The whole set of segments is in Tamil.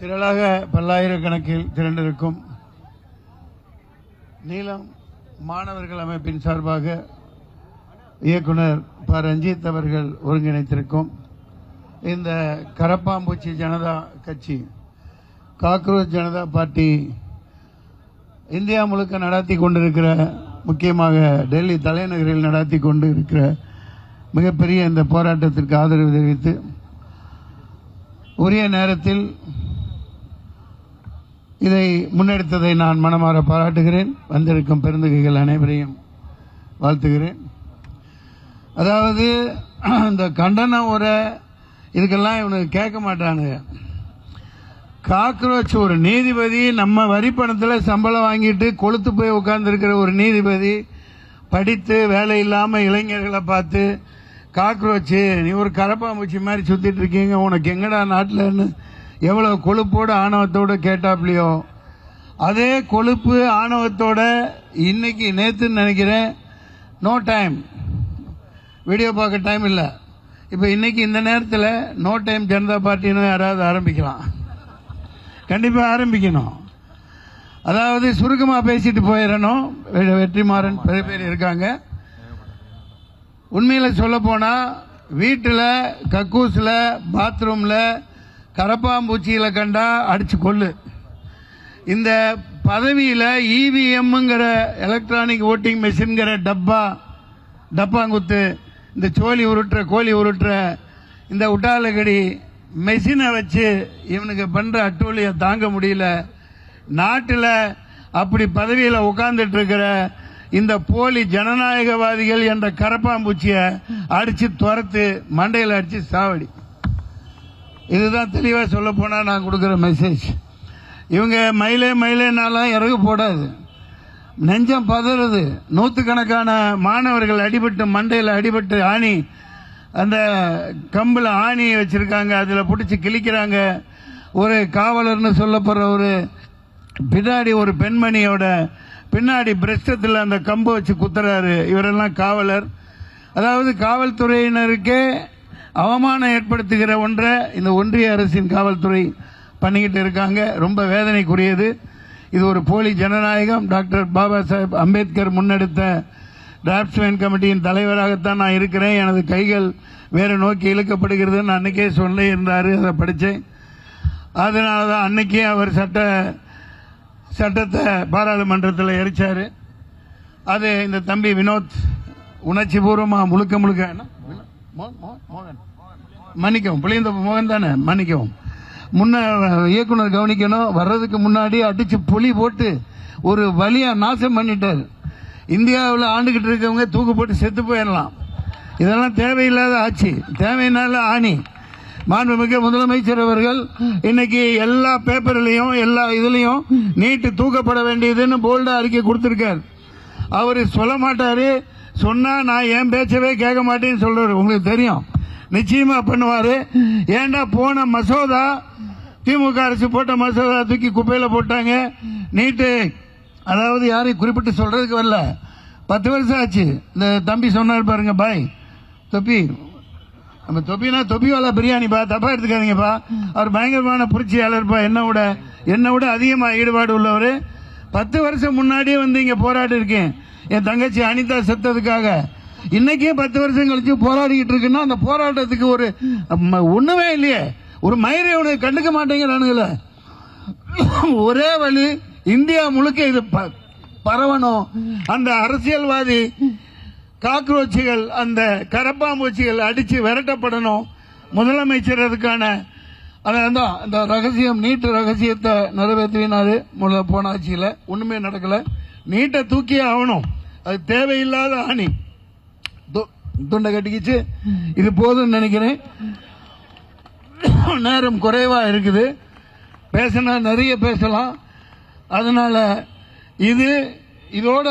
திரளாக பல்லாயிரக்கணக்கில் திரண்டிருக்கும் நீலம் மாணவர்கள் அமைப்பின் சார்பாக இயக்குனர் ப. ரஞ்சித் அவர்கள் ஒருங்கிணைத்திருக்கும் இந்த கரப்பாம்பூச்சி ஜனதா கட்சி, காக்ரோச் ஜனதா பார்ட்டி இந்தியா முழுக்க நடத்தி கொண்டிருக்கிற, முக்கியமாக டெல்லி தலைநகரில் நடத்தி கொண்டு இருக்கிற மிகப்பெரிய இந்த போராட்டத்திற்கு ஆதரவு தெரிவித்து உரிய நேரத்தில் இதை முன்னெடுத்ததை நான் மனமாற பாராட்டுகிறேன். வந்திருக்கும் பெருந்தகைகள் அனைவரையும் வாழ்த்துகிறேன். அதாவது இந்த கண்டனம் உரை இதுக்கெல்லாம் இவனுக்கு கேட்க மாட்டானுங்க. காக்ரோச் ஒரு நீதிபதி, நம்ம வரி பணத்தில் சம்பளம் வாங்கிட்டு கொளுத்து போய் உட்கார்ந்துருக்கிற ஒரு நீதிபதி படித்து வேலை இல்லாமல் இளைஞர்களை பார்த்து காக்ரோச்சு நீ ஒரு கரப்பாம்பூச்சி மாதிரி சுத்திட்டு இருக்கீங்க, உனக்கு எங்கடா நாட்டில்னு எவ்வளவு கொழுப்போடு ஆணவத்தோடு கேட்டாப்லையோ அதே கொழுப்பு ஆணவத்தோட இன்னைக்கு நேற்றுன்னு நினைக்கிறேன் நோ டைம், வீடியோ பார்க்க டைம் இல்லை, இப்போ இன்னைக்கு இந்த நேரத்தில் நோ டைம் ஜனதா பார்ட்டின்னு யாராவது ஆரம்பிக்கலாம், கண்டிப்பாக ஆரம்பிக்கணும். அதாவது சுருக்கமாக பேசிட்டு போயிடணும். வெற்றிமாறன் பல பேர் இருக்காங்க. உண்மையில் சொல்ல போனால் வீட்டில் கக்கூஸில் பாத்ரூமில் கரப்பாம்பூச்சியில் கண்டா அடிச்சு கொள்ளு. இந்த பதவியில் இவிஎம்ங்கிற எலக்ட்ரானிக் ஓட்டிங் மெஷின்கிற டப்பாங்குத்து, இந்த சோழி உருட்டுற கோழி உருட்டுற இந்த உட்டாலகடி மெஷினை வச்சு இவனுக்கு பண்ற அட்டூழியை தாங்க முடியல. நாட்டில் அப்படி பதவியில் உட்கார்ந்துட்டு இருக்கிற இந்த போலி ஜனநாயகவாதிகள் என்ற கரப்பாம்பூச்சியை அடிச்சு துரத்து மண்டையில் அடிச்சு சாவடி. இதுதான் தெளிவாக சொல்ல போனா நான் கொடுக்குற மெசேஜ். இவங்க மயிலேனாலாம் இறகு போடாது, நெஞ்சம் பதறுது. நூற்றுக்கணக்கான மாணவர்கள் அடிபட்டு மண்டையில் அடிபட்டு ஆணி அந்த கம்பில் ஆணி வச்சிருக்காங்க, அதில் பிடிச்சி கிழிக்கிறாங்க. ஒரு காவலர்னு சொல்லப்படுற ஒரு பின்னாடி ஒரு பெண்மணியோட பின்னாடி பிரஸ்டத்தில் அந்த கம்பு வச்சு குத்துறாரு. இவரெல்லாம் காவலர். அதாவது காவல்துறையினருக்கே அவமானம் ஏற்படுத்துகிற ஒன்றை இந்த ஒன்றிய அரசின் காவல்துறை பண்ணிக்கிட்டு இருக்காங்க. ரொம்ப வேதனைக்குரியது. இது ஒரு போலி ஜனநாயகம். டாக்டர் பாபா சாஹேப் அம்பேத்கர் முன்னெடுத்த டிராப்ட்ஸ்மேன் கமிட்டியின் தலைவராகத்தான் நான் இருக்கிறேன். எனது கைகள் வேறு நோக்கி இழுக்கப்படுகிறது அன்னைக்கே சொல்ல இருந்தார், அதை படித்தேன். அதனால தான் அன்னைக்கே அவர் சட்டத்தை பாராளுமன்றத்தில் எரிச்சாரு. அது இந்த தம்பி வினோத் உணர்ச்சி பூர்வமா முழுக்க மன்னிக்கவும், புளியந்த மோகன் தானே, மன்னிக்கவும். முன்ன இயக்குனர் கவனிக்கணும், வர்றதுக்கு முன்னாடி அடிச்சு புலி போட்டு ஒரு வழியா நாசம் பண்ணிட்டார். இந்தியாவில் ஆண்டுகிட்டு இருக்கவங்க தூக்கு போட்டு செத்து போயிடலாம். இதெல்லாம் தேவையில்லாத ஆட்சி, தேவையில்லாத ஆணி. மாண்புமிகு முதலமைச்சர் அவர்கள் இன்னைக்கு எல்லா பேப்பர்லையும் எல்லா இதுலையும் நீட்டு தூக்கப்பட வேண்டியதுன்னு போல்டா அறிக்கை கொடுத்திருக்காரு. அவரு சொல்ல மாட்டாரு, சொன்னா நான் என் பேச்சவே கேட்க மாட்டேன்னு சொல்றாரு. உங்களுக்கு தெரியும், நிச்சயமா பண்ணுவாரு. ஏண்டா போன மசோதா திமுக அரசு போட்ட மசோதா தூக்கி குப்பையில போட்டாங்க. நீட்டு அதாவது யாரையும் குறிப்பிட்டு சொல்றதுக்கு வரல, 10 வருஷம் ஆச்சு. இந்த தம்பி சொன்னார் பாருங்க, பாய் தொப்பி, நம்ம தொப்பினா தொப்பிவாலா பிரியாணிப்பா, தப்பா எடுத்துக்காதீங்கப்பா. அவர் பயங்கரமான புரட்சியாளர்ப்பா, என்னை விட அதிகமாக ஈடுபாடு உள்ளவர். 10 வருஷம் முன்னாடியே வந்து இங்க போராடி இருக்கேன் என் தங்கச்சி அனிதா செத்ததுக்காக. இன்னைக்கே 10 வருஷம் கழிச்சு போராடிக்கிட்டு இருக்குன்னா அந்த போராட்டத்துக்கு ஒரு ஒண்ணுமே இல்லையே, ஒரு மயிரை உனக்கு கண்டுக்க மாட்டேங்கிறானுங்களே. ஒரே வழி, இந்தியா முழுக்க இது பரவணும். அந்த அரசியல்வாதி காக்ரோச்சுகள், அந்த கரப்பாம்பூச்சிகள் அடிச்சு விரட்டப்படணும். முதலமைச்சர் அதுக்கான அந்த ரகசியம், நீட்டு ரகசியத்தை நிறைவேற்றினாரு. போன ஆட்சியில் ஒண்ணுமே நடக்கல. நீட்டை தூக்கியே ஆகணும். அது தேவையில்லாத ஆணி. துண்டை கட்டிக்கிச்சு. இது போதும் நினைக்கிறேன். நேரம் குறைவா இருக்குது, பேசினா நிறைய பேசலாம். அதனால இதோட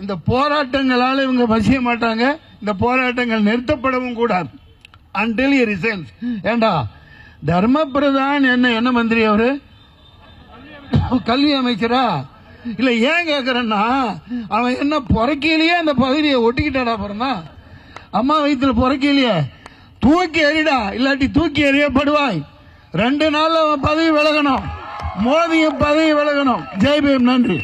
இந்த போராட்டங்களால் இவங்க வசிய மாட்டாங்க. இந்த போராட்டங்கள் நிறுத்தப்படவும் கூடாது. until he resigns. ஏண்டா தர்ம பிரதான் என்ன மந்திரி அவரு, கல்வி அமைச்சரா இல்ல? ஏன் கேக்குறேன்னா அவன் என்ன பொறக்கையிலேயே அந்த பகுதியை ஒட்டிக்கிட்டாடா பாருனா, அம்மா வயிற்றுல பொறக்கையிலேயே தூக்கி எறிடா, இல்லாட்டி தூக்கி எறியப்படுவாய். 2 நாள்ல அவன் பதவி விலகணும், மோதியும் பதவி விலகணும். ஜெய் பீம். நன்றி.